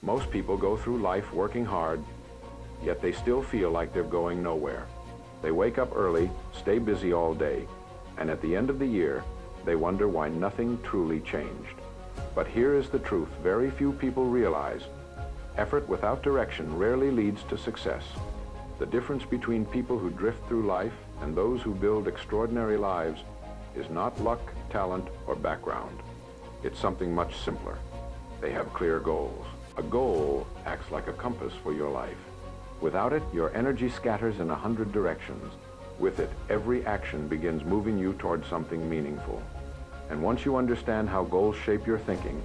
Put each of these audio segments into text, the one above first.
Most people go through life working hard, yet they still feel like they're going nowhere. They wake up early, stay busy all day, and at the end of the year, they wonder why nothing truly changed. But here is the truth very few people realize. Effort without direction rarely leads to success. The difference between people who drift through life and those who build extraordinary lives is not luck, talent, or background. It's something much simpler. They have clear goals. A goal acts like a compass for your life. Without it, your energy scatters in 100 directions. With it, every action begins moving you toward something meaningful. And once you understand how goals shape your thinking,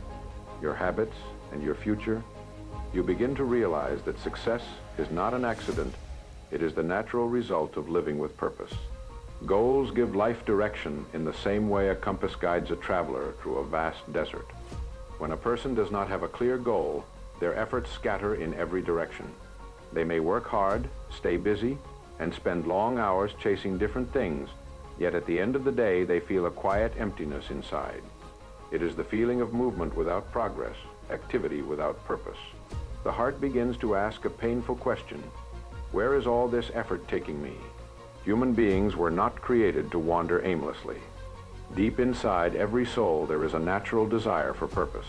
your habits, and your future, you begin to realize that success is not an accident. It is the natural result of living with purpose. Goals give life direction in the same way a compass guides a traveler through a vast desert. When a person does not have a clear goal, their efforts scatter in every direction. They may work hard, stay busy, and spend long hours chasing different things, yet at the end of the day they feel a quiet emptiness inside. It is the feeling of movement without progress, activity without purpose. The heart begins to ask a painful question: where is all this effort taking me? Human beings were not created to wander aimlessly. Deep inside every soul there is a natural desire for purpose.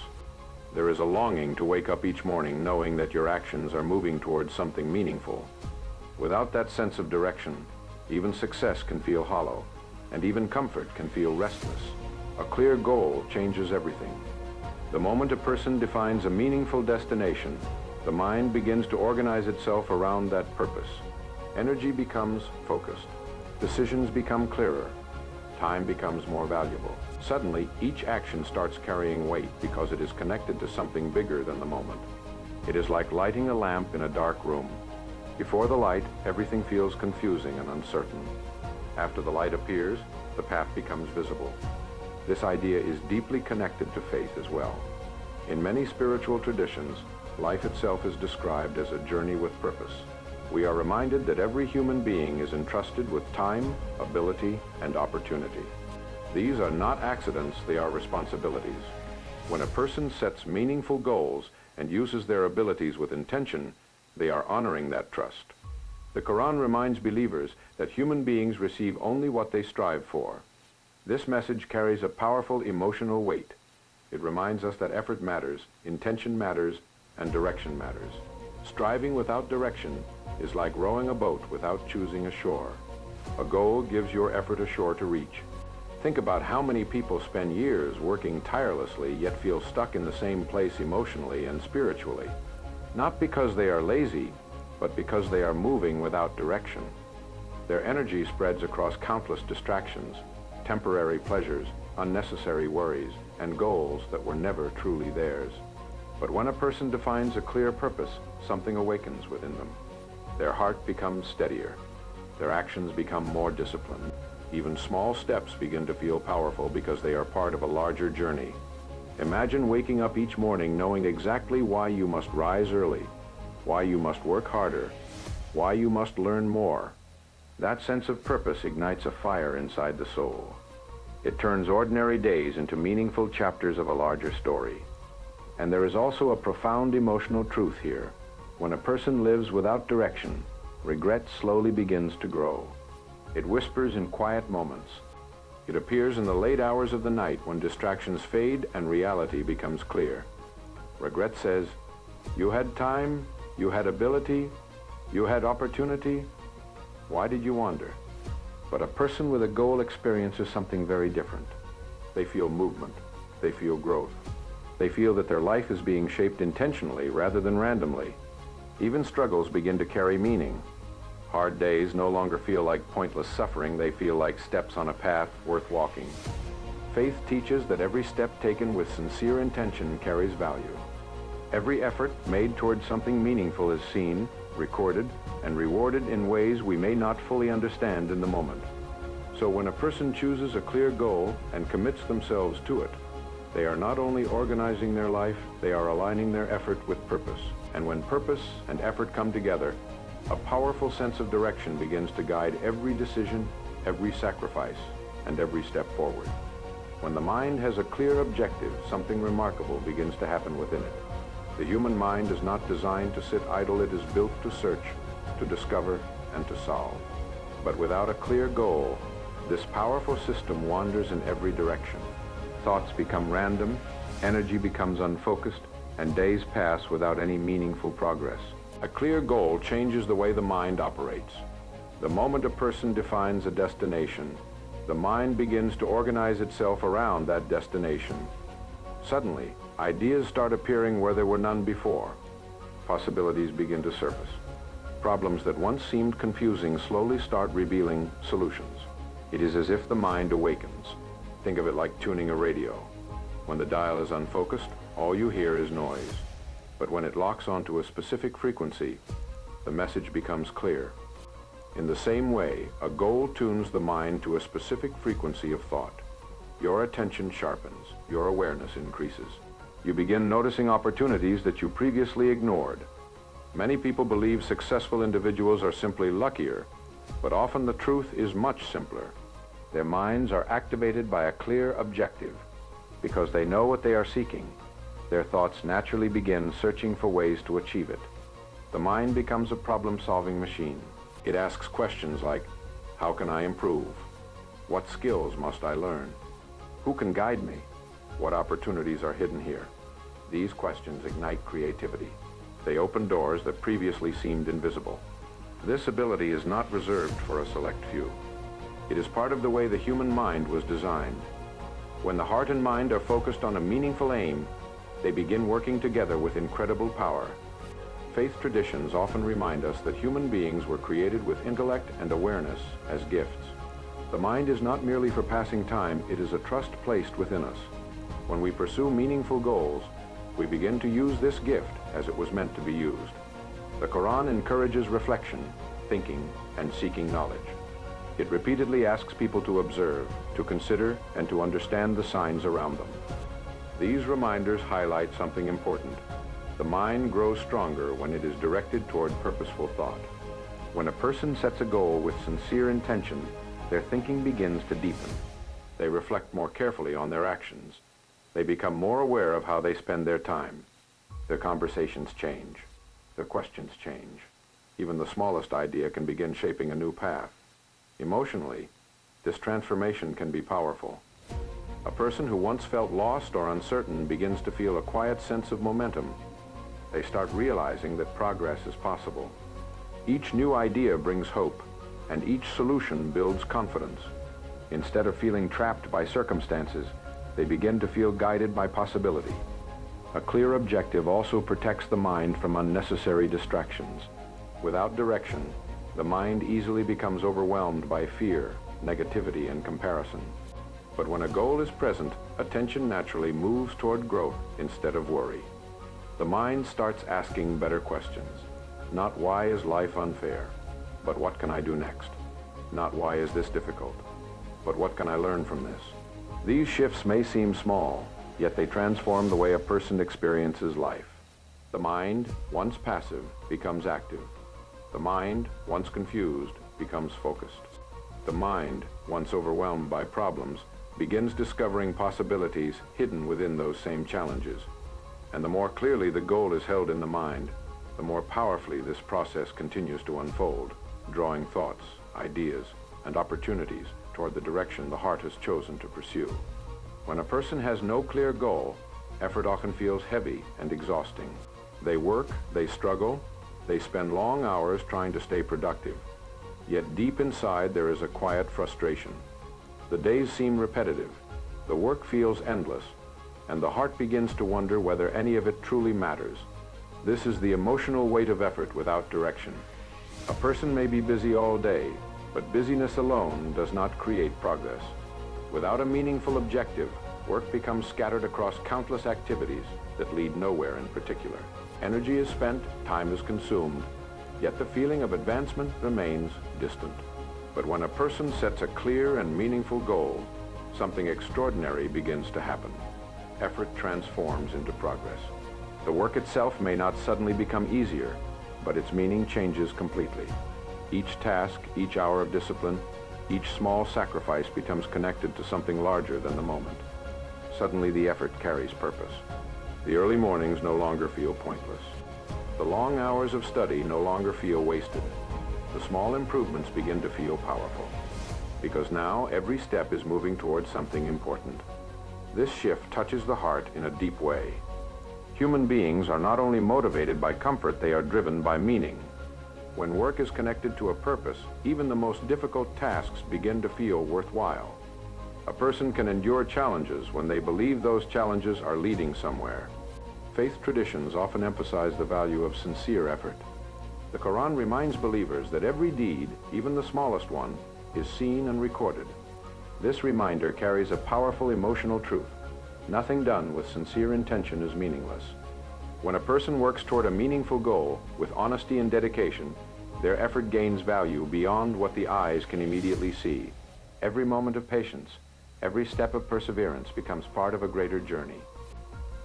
There is a longing to wake up each morning knowing that your actions are moving towards something meaningful. Without that sense of direction, even success can feel hollow, and even comfort can feel restless. A clear goal changes everything. The moment a person defines a meaningful destination, the mind begins to organize itself around that purpose. Energy becomes focused. Decisions become clearer. Time becomes more valuable. Suddenly, each action starts carrying weight because it is connected to something bigger than the moment. It is like lighting a lamp in a dark room. Before the light, everything feels confusing and uncertain. After the light appears, the path becomes visible. This idea is deeply connected to faith as well. In many spiritual traditions, life itself is described as a journey with purpose. We are reminded that every human being is entrusted with time, ability, and opportunity. These are not accidents, they are responsibilities. When a person sets meaningful goals and uses their abilities with intention, they are honoring that trust. The Quran reminds believers that human beings receive only what they strive for. This message carries a powerful emotional weight. It reminds us that effort matters, intention matters, and direction matters. Striving without direction is like rowing a boat without choosing a shore. A goal gives your effort a shore to reach. Think about how many people spend years working tirelessly yet feel stuck in the same place emotionally and spiritually. Not because they are lazy, but because they are moving without direction. Their energy spreads across countless distractions, temporary pleasures, unnecessary worries, and goals that were never truly theirs. But when a person defines a clear purpose, something awakens within them. Their heart becomes steadier. Their actions become more disciplined. Even small steps begin to feel powerful because they are part of a larger journey. Imagine waking up each morning knowing exactly why you must rise early, why you must work harder, why you must learn more. That sense of purpose ignites a fire inside the soul. It turns ordinary days into meaningful chapters of a larger story. And there is also a profound emotional truth here. When a person lives without direction, regret slowly begins to grow. It whispers in quiet moments. It appears in the late hours of the night when distractions fade and reality becomes clear. Regret says, "You had time, you had ability, you had opportunity. Why did you wander?" But a person with a goal experiences something very different. They feel movement. They feel growth. They feel that their life is being shaped intentionally rather than randomly. Even struggles begin to carry meaning. Hard days no longer feel like pointless suffering, they feel like steps on a path worth walking. Faith teaches that every step taken with sincere intention carries value. Every effort made towards something meaningful is seen, recorded, and rewarded in ways we may not fully understand in the moment. So when a person chooses a clear goal and commits themselves to it, they are not only organizing their life, they are aligning their effort with purpose. And when purpose and effort come together, a powerful sense of direction begins to guide every decision, every sacrifice, and every step forward. When the mind has a clear objective, something remarkable begins to happen within it. The human mind is not designed to sit idle. It is built to search, to discover, and to solve. But without a clear goal, this powerful system wanders in every direction. Thoughts become random, energy becomes unfocused, and days pass without any meaningful progress. A clear goal changes the way the mind operates. The moment a person defines a destination, the mind begins to organize itself around that destination. Suddenly, ideas start appearing where there were none before. Possibilities begin to surface. Problems that once seemed confusing slowly start revealing solutions. It is as if the mind awakens. Think of it like tuning a radio. When the dial is unfocused, all you hear is noise. But when it locks onto a specific frequency, the message becomes clear. In the same way, a goal tunes the mind to a specific frequency of thought. Your attention sharpens, your awareness increases. You begin noticing opportunities that you previously ignored. Many people believe successful individuals are simply luckier, but often the truth is much simpler. Their minds are activated by a clear objective. Because they know what they are seeking, their thoughts naturally begin searching for ways to achieve it. The mind becomes a problem-solving machine. It asks questions like, how can I improve? What skills must I learn? Who can guide me? What opportunities are hidden here? These questions ignite creativity. They open doors that previously seemed invisible. This ability is not reserved for a select few. It is part of the way the human mind was designed. When the heart and mind are focused on a meaningful aim, they begin working together with incredible power. Faith traditions often remind us that human beings were created with intellect and awareness as gifts. The mind is not merely for passing time, it is a trust placed within us. When we pursue meaningful goals, we begin to use this gift as it was meant to be used. The Quran encourages reflection, thinking, and seeking knowledge. It repeatedly asks people to observe, to consider, and to understand the signs around them. These reminders highlight something important. The mind grows stronger when it is directed toward purposeful thought. When a person sets a goal with sincere intention, their thinking begins to deepen. They reflect more carefully on their actions. They become more aware of how they spend their time. Their conversations change. Their questions change. Even the smallest idea can begin shaping a new path. Emotionally, this transformation can be powerful. A person who once felt lost or uncertain begins to feel a quiet sense of momentum. They start realizing that progress is possible. Each new idea brings hope, and each solution builds confidence. Instead of feeling trapped by circumstances, they begin to feel guided by possibility. A clear objective also protects the mind from unnecessary distractions. Without direction, the mind easily becomes overwhelmed by fear, negativity, and comparison. But when a goal is present, attention naturally moves toward growth instead of worry. The mind starts asking better questions. Not why is life unfair, but what can I do next? Not why is this difficult, but what can I learn from this? These shifts may seem small, yet they transform the way a person experiences life. The mind, once passive, becomes active. The mind, once confused, becomes focused. The mind, once overwhelmed by problems, begins discovering possibilities hidden within those same challenges. And the more clearly the goal is held in the mind, the more powerfully this process continues to unfold, drawing thoughts, ideas, and opportunities toward the direction the heart has chosen to pursue. When a person has no clear goal, effort often feels heavy and exhausting. They work, they struggle, they spend long hours trying to stay productive. Yet deep inside there is a quiet frustration. The days seem repetitive, the work feels endless, and the heart begins to wonder whether any of it truly matters. This is the emotional weight of effort without direction. A person may be busy all day, but busyness alone does not create progress. Without a meaningful objective, work becomes scattered across countless activities that lead nowhere in particular. Energy is spent, time is consumed, yet the feeling of advancement remains distant. But when a person sets a clear and meaningful goal, something extraordinary begins to happen. Effort transforms into progress. The work itself may not suddenly become easier, but its meaning changes completely. Each task, each hour of discipline, each small sacrifice becomes connected to something larger than the moment. Suddenly the effort carries purpose. The early mornings no longer feel pointless. The long hours of study no longer feel wasted. The small improvements begin to feel powerful, because now every step is moving towards something important. This shift touches the heart in a deep way. Human beings are not only motivated by comfort, they are driven by meaning. When work is connected to a purpose, even the most difficult tasks begin to feel worthwhile. A person can endure challenges when they believe those challenges are leading somewhere. Faith traditions often emphasize the value of sincere effort. The Quran reminds believers that every deed, even the smallest one, is seen and recorded. This reminder carries a powerful emotional truth. Nothing done with sincere intention is meaningless. When a person works toward a meaningful goal with honesty and dedication, their effort gains value beyond what the eyes can immediately see. Every moment of patience, every step of perseverance becomes part of a greater journey.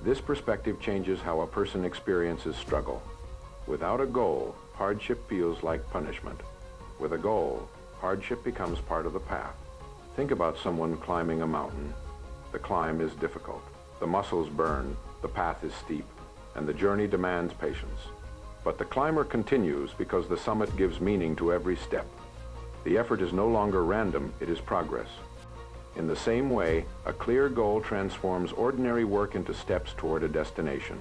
This perspective changes how a person experiences struggle. Without a goal, hardship feels like punishment. With a goal, hardship becomes part of the path. Think about someone climbing a mountain. The climb is difficult. The muscles burn, the path is steep, and the journey demands patience. But the climber continues because the summit gives meaning to every step. The effort is no longer random, it is progress. In the same way, a clear goal transforms ordinary work into steps toward a destination.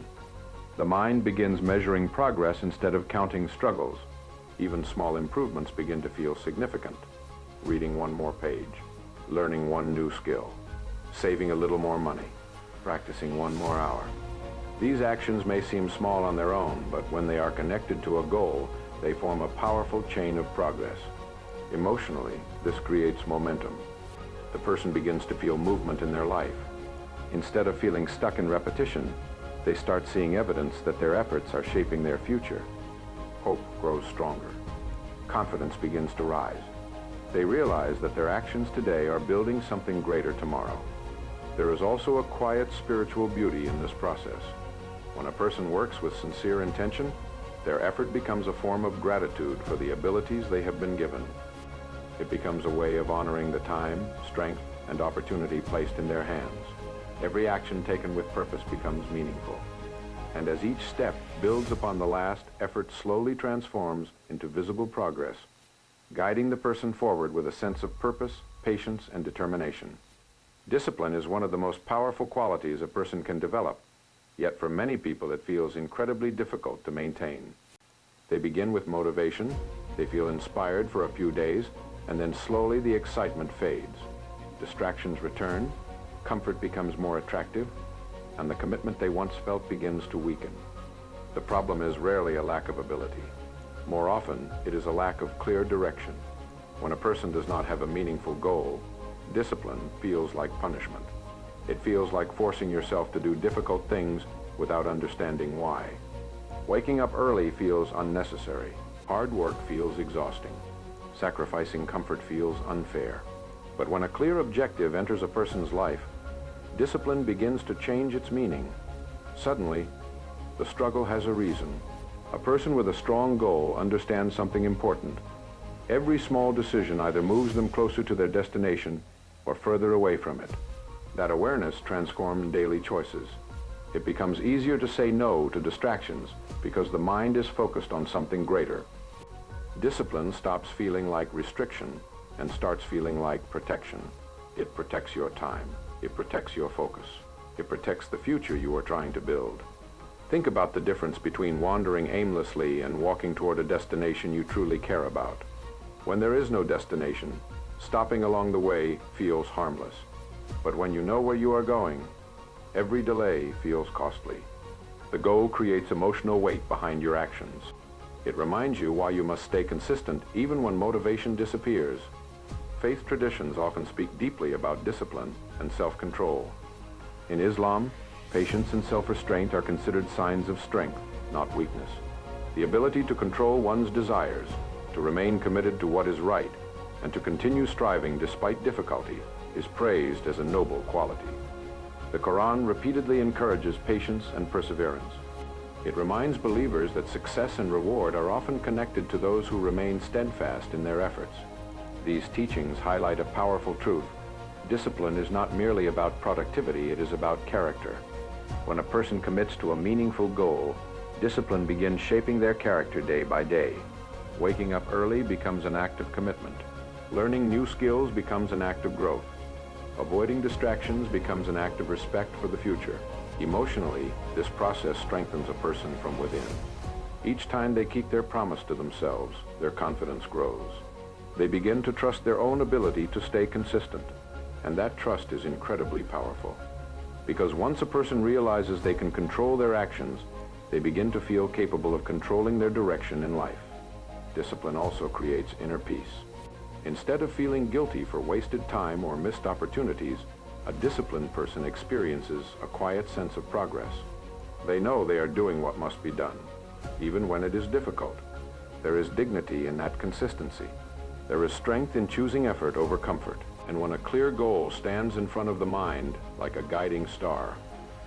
The mind begins measuring progress instead of counting struggles. Even small improvements begin to feel significant. Reading one more page, learning one new skill, saving a little more money, practicing one more hour. These actions may seem small on their own, but when they are connected to a goal, they form a powerful chain of progress. Emotionally, this creates momentum. The person begins to feel movement in their life. Instead of feeling stuck in repetition, they start seeing evidence that their efforts are shaping their future. Hope grows stronger. Confidence begins to rise. They realize that their actions today are building something greater tomorrow. There is also a quiet spiritual beauty in this process. When a person works with sincere intention, their effort becomes a form of gratitude for the abilities they have been given. It becomes a way of honoring the time, strength, and opportunity placed in their hands. Every action taken with purpose becomes meaningful. And as each step builds upon the last, effort slowly transforms into visible progress, guiding the person forward with a sense of purpose, patience, and determination. Discipline is one of the most powerful qualities a person can develop, yet for many people it feels incredibly difficult to maintain. They begin with motivation, they feel inspired for a few days, and then slowly the excitement fades. Distractions return, comfort becomes more attractive, and the commitment they once felt begins to weaken. The problem is rarely a lack of ability. More often, it is a lack of clear direction. When a person does not have a meaningful goal, discipline feels like punishment. It feels like forcing yourself to do difficult things without understanding why. Waking up early feels unnecessary. Hard work feels exhausting. Sacrificing comfort feels unfair. But when a clear objective enters a person's life, discipline begins to change its meaning. Suddenly, the struggle has a reason. A person with a strong goal understands something important. Every small decision either moves them closer to their destination or further away from it. That awareness transforms daily choices. It becomes easier to say no to distractions because the mind is focused on something greater. Discipline stops feeling like restriction and starts feeling like protection. It protects your time. It protects your focus. It protects the future you are trying to build. Think about the difference between wandering aimlessly and walking toward a destination you truly care about. When there is no destination, stopping along the way feels harmless. But when you know where you are going, every delay feels costly. The goal creates emotional weight behind your actions. It reminds you why you must stay consistent even when motivation disappears. Faith traditions often speak deeply about discipline and self-control. In Islam, patience and self-restraint are considered signs of strength, not weakness. The ability to control one's desires, to remain committed to what is right, and to continue striving despite difficulty is praised as a noble quality. The Quran repeatedly encourages patience and perseverance. It reminds believers that success and reward are often connected to those who remain steadfast in their efforts. These teachings highlight a powerful truth. Discipline is not merely about productivity, it is about character. When a person commits to a meaningful goal, discipline begins shaping their character day by day. Waking up early becomes an act of commitment. Learning new skills becomes an act of growth. Avoiding distractions becomes an act of respect for the future. Emotionally, this process strengthens a person from within. Each time they keep their promise to themselves, their confidence grows. They begin to trust their own ability to stay consistent, and that trust is incredibly powerful. Because once a person realizes they can control their actions, they begin to feel capable of controlling their direction in life. Discipline also creates inner peace. Instead of feeling guilty for wasted time or missed opportunities, a disciplined person experiences a quiet sense of progress. They know they are doing what must be done, even when it is difficult. There is dignity in that consistency. There is strength in choosing effort over comfort. And when a clear goal stands in front of the mind like a guiding star,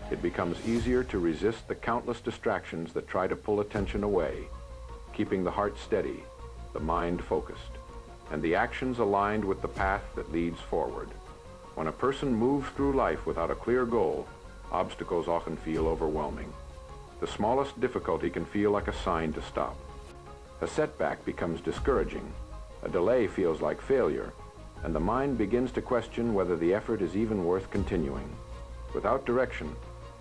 it becomes easier to resist the countless distractions that try to pull attention away, keeping the heart steady, the mind focused, and the actions aligned with the path that leads forward. When a person moves through life without a clear goal, obstacles often feel overwhelming. The smallest difficulty can feel like a sign to stop. A setback becomes discouraging. A delay feels like failure, and the mind begins to question whether the effort is even worth continuing. Without direction,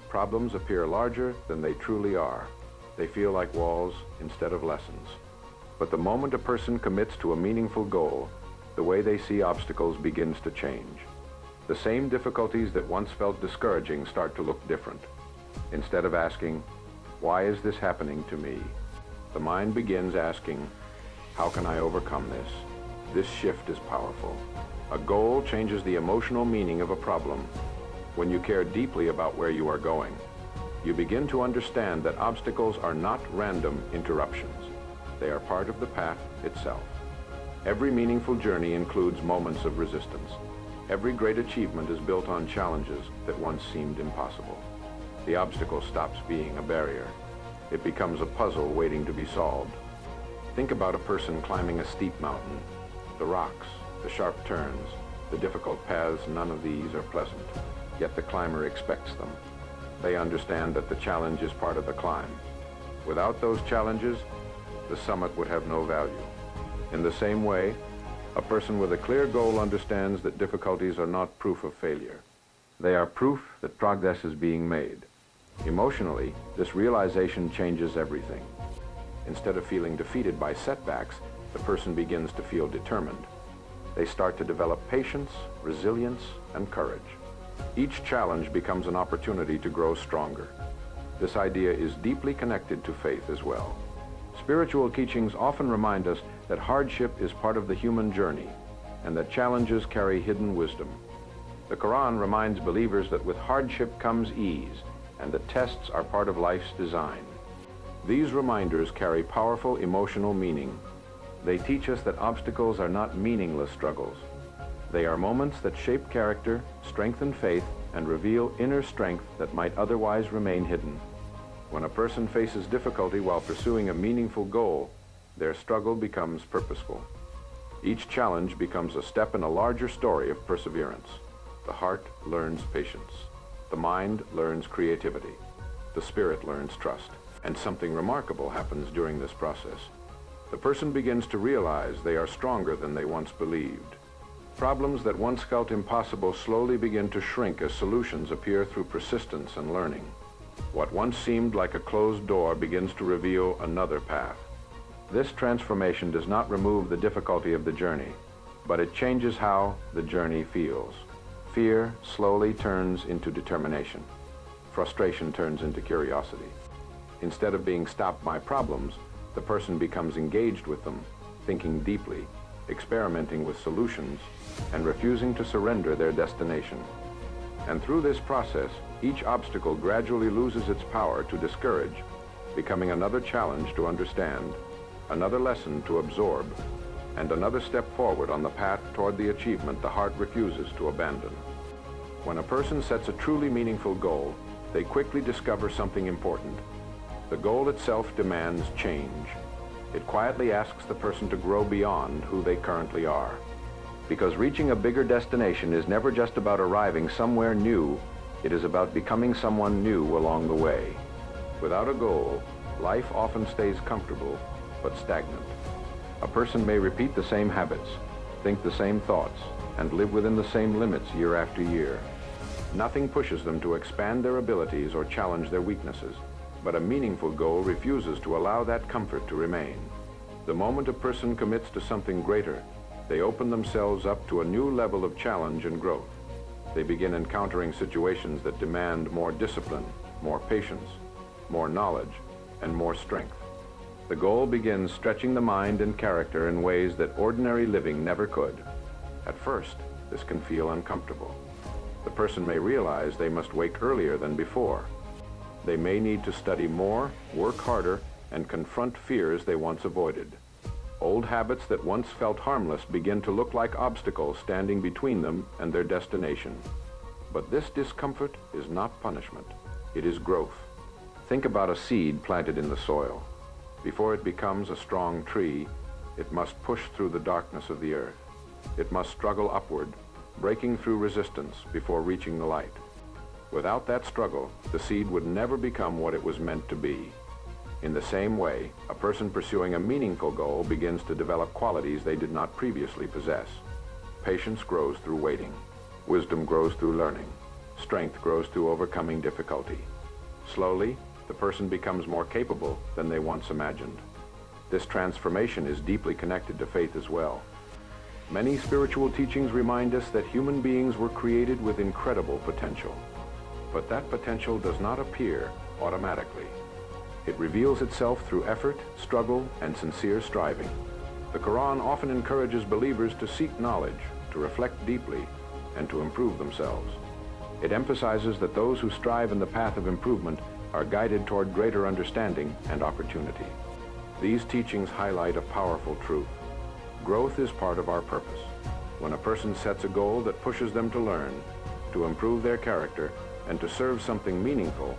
problems appear larger than they truly are. They feel like walls instead of lessons. But the moment a person commits to a meaningful goal, the way they see obstacles begins to change. The same difficulties that once felt discouraging start to look different. Instead of asking, "Why is this happening to me?" the mind begins asking, "How can I overcome this?" This shift is powerful. A goal changes the emotional meaning of a problem. When you care deeply about where you are going, you begin to understand that obstacles are not random interruptions. They are part of the path itself. Every meaningful journey includes moments of resistance. Every great achievement is built on challenges that once seemed impossible. The obstacle stops being a barrier. It becomes a puzzle waiting to be solved. Think about a person climbing a steep mountain. The rocks, the sharp turns, the difficult paths, none of these are pleasant. Yet the climber expects them. They understand that the challenge is part of the climb. Without those challenges, the summit would have no value. In the same way, a person with a clear goal understands that difficulties are not proof of failure. They are proof that progress is being made. Emotionally, this realization changes everything. Instead of feeling defeated by setbacks, the person begins to feel determined. They start to develop patience, resilience, and courage. Each challenge becomes an opportunity to grow stronger. This idea is deeply connected to faith as well. Spiritual teachings often remind us that hardship is part of the human journey and that challenges carry hidden wisdom. The Quran reminds believers that with hardship comes ease and that tests are part of life's design. These reminders carry powerful emotional meaning. They teach us that obstacles are not meaningless struggles. They are moments that shape character, strengthen faith, and reveal inner strength that might otherwise remain hidden. When a person faces difficulty while pursuing a meaningful goal, their struggle becomes purposeful. Each challenge becomes a step in a larger story of perseverance. The heart learns patience. The mind learns creativity. The spirit learns trust. And something remarkable happens during this process. The person begins to realize they are stronger than they once believed. Problems that once felt impossible slowly begin to shrink as solutions appear through persistence and learning. What once seemed like a closed door begins to reveal another path. This transformation does not remove the difficulty of the journey, but it changes how the journey feels. Fear slowly turns into determination. Frustration turns into curiosity. Instead of being stopped by problems, the person becomes engaged with them, thinking deeply, experimenting with solutions, and refusing to surrender their destination. And through this process, each obstacle gradually loses its power to discourage, becoming another challenge to understand, another lesson to absorb, and another step forward on the path toward the achievement the heart refuses to abandon. When a person sets a truly meaningful goal, they quickly discover something important. The goal itself demands change. It quietly asks the person to grow beyond who they currently are. Because reaching a bigger destination is never just about arriving somewhere new, It is about becoming someone new along the way. Without a goal, life often stays comfortable but stagnant. A person may repeat the same habits, think the same thoughts, and live within the same limits year after year. Nothing pushes them to expand their abilities or challenge their weaknesses, but a meaningful goal refuses to allow that comfort to remain. The moment a person commits to something greater, they open themselves up to a new level of challenge and growth. They begin encountering situations that demand more discipline, more patience, more knowledge, and more strength. The goal begins stretching the mind and character in ways that ordinary living never could. At first, this can feel uncomfortable. The person may realize they must wake earlier than before. They may need to study more, work harder, and confront fears they once avoided. Old habits that once felt harmless begin to look like obstacles standing between them and their destination. But this discomfort is not punishment. It is growth. Think about a seed planted in the soil. Before it becomes a strong tree, it must push through the darkness of the earth. It must struggle upward, breaking through resistance before reaching the light. Without that struggle, the seed would never become what it was meant to be. In the same way, a person pursuing a meaningful goal begins to develop qualities they did not previously possess. Patience grows through waiting. Wisdom grows through learning. Strength grows through overcoming difficulty. Slowly, the person becomes more capable than they once imagined. This transformation is deeply connected to faith as well. Many spiritual teachings remind us that human beings were created with incredible potential. But that potential does not appear automatically. It reveals itself through effort, struggle, and sincere striving. The Quran often encourages believers to seek knowledge, to reflect deeply, and to improve themselves. It emphasizes that those who strive in the path of improvement are guided toward greater understanding and opportunity. These teachings highlight a powerful truth. Growth is part of our purpose. When a person sets a goal that pushes them to learn, to improve their character, and to serve something meaningful,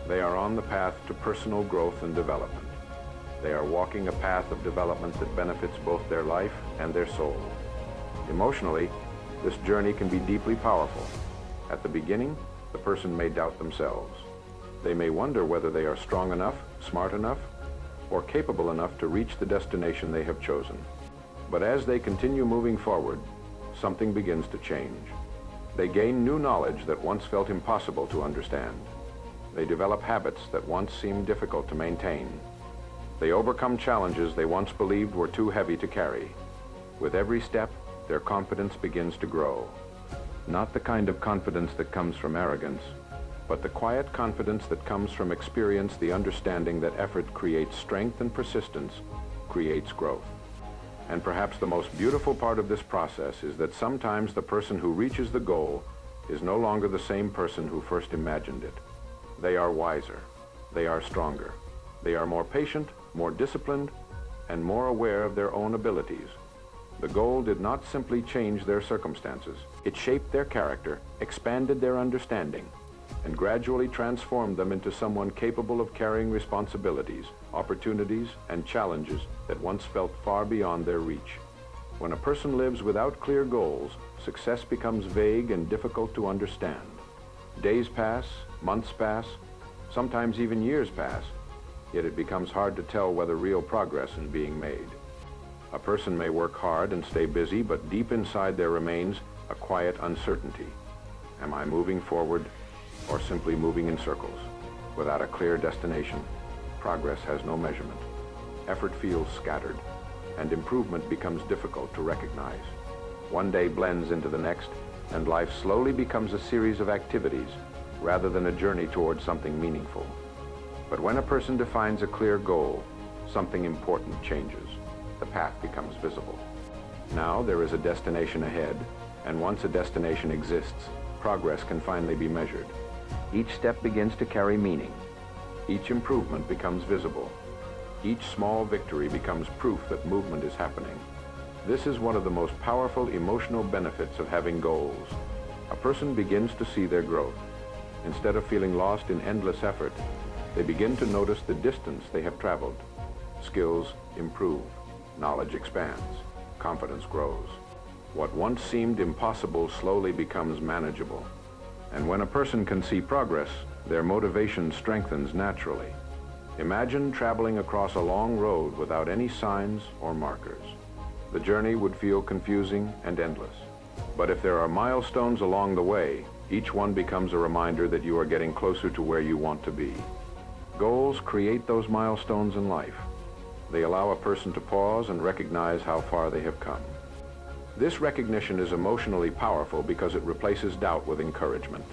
they are on the path to personal growth and development. They are walking a path of development that benefits both their life and their soul. Emotionally, this journey can be deeply powerful. At the beginning, the person may doubt themselves. They may wonder whether they are strong enough, smart enough, or capable enough to reach the destination they have chosen. But as they continue moving forward, something begins to change. They gain new knowledge that once felt impossible to understand. They develop habits that once seemed difficult to maintain. They overcome challenges they once believed were too heavy to carry. With every step, their confidence begins to grow. Not the kind of confidence that comes from arrogance, but the quiet confidence that comes from experience, the understanding that effort creates strength and persistence creates growth. And perhaps the most beautiful part of this process is that sometimes the person who reaches the goal is no longer the same person who first imagined it. They are wiser. They are stronger. They are more patient, more disciplined, and more aware of their own abilities. The goal did not simply change their circumstances. It shaped their character, expanded their understanding, and gradually transformed them into someone capable of carrying responsibilities, opportunities, and challenges that once felt far beyond their reach. When a person lives without clear goals, success becomes vague and difficult to understand. Days pass, months pass, sometimes even years pass, yet it becomes hard to tell whether real progress is being made. A person may work hard and stay busy, but deep inside there remains a quiet uncertainty. Am I moving forward or simply moving in circles? Without a clear destination, progress has no measurement. Effort feels scattered, and improvement becomes difficult to recognize. One day blends into the next, and life slowly becomes a series of activities rather than a journey towards something meaningful. But when a person defines a clear goal, something important changes. The path becomes visible. Now there is a destination ahead, and once a destination exists, progress can finally be measured. Each step begins to carry meaning. Each improvement becomes visible. Each small victory becomes proof that movement is happening. This is one of the most powerful emotional benefits of having goals. A person begins to see their growth. Instead of feeling lost in endless effort, they begin to notice the distance they have traveled. Skills improve. Knowledge expands. Confidence grows. What once seemed impossible slowly becomes manageable. And when a person can see progress, their motivation strengthens naturally. Imagine traveling across a long road without any signs or markers. The journey would feel confusing and endless. But if there are milestones along the way, each one becomes a reminder that you are getting closer to where you want to be. Goals create those milestones in life. They allow a person to pause and recognize how far they have come. This recognition is emotionally powerful because it replaces doubt with encouragement.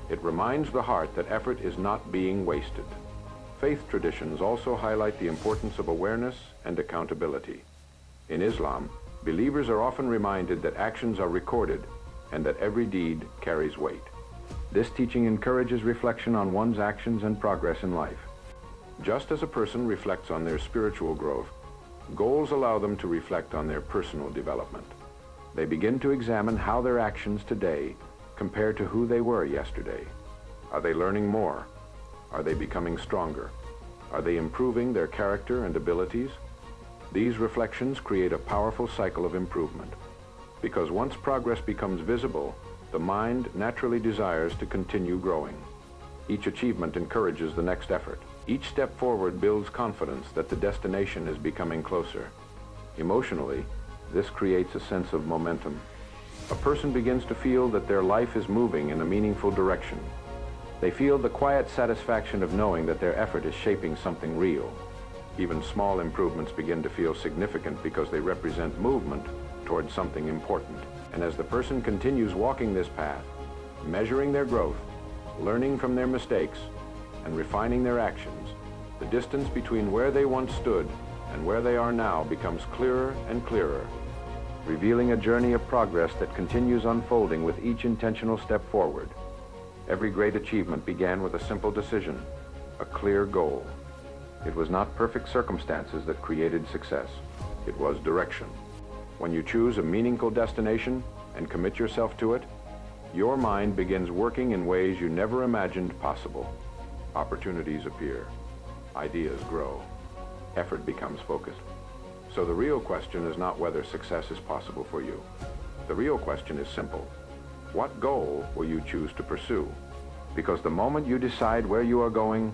It reminds the heart that effort is not being wasted. Faith traditions also highlight the importance of awareness and accountability. In Islam, believers are often reminded that actions are recorded and that every deed carries weight. This teaching encourages reflection on one's actions and progress in life. Just as a person reflects on their spiritual growth, goals allow them to reflect on their personal development. They begin to examine how their actions today compare to who they were yesterday. Are they learning more? Are they becoming stronger? Are they improving their character and abilities? These reflections create a powerful cycle of improvement. Because once progress becomes visible, the mind naturally desires to continue growing. Each achievement encourages the next effort. Each step forward builds confidence that the destination is becoming closer. Emotionally, this creates a sense of momentum. A person begins to feel that their life is moving in a meaningful direction. They feel the quiet satisfaction of knowing that their effort is shaping something real. Even small improvements begin to feel significant because they represent movement towards something important. And as the person continues walking this path, measuring their growth, learning from their mistakes, and refining their actions, the distance between where they once stood and where they are now becomes clearer and clearer, revealing a journey of progress that continues unfolding with each intentional step forward. Every great achievement began with a simple decision, a clear goal. It was not perfect circumstances that created success. It was direction. When you choose a meaningful destination and commit yourself to it, your mind begins working in ways you never imagined possible. Opportunities appear. Ideas grow. Effort becomes focused. So the real question is not whether success is possible for you. The real question is simple. What goal will you choose to pursue? Because the moment you decide where you are going,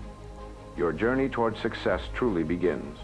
your journey toward success truly begins.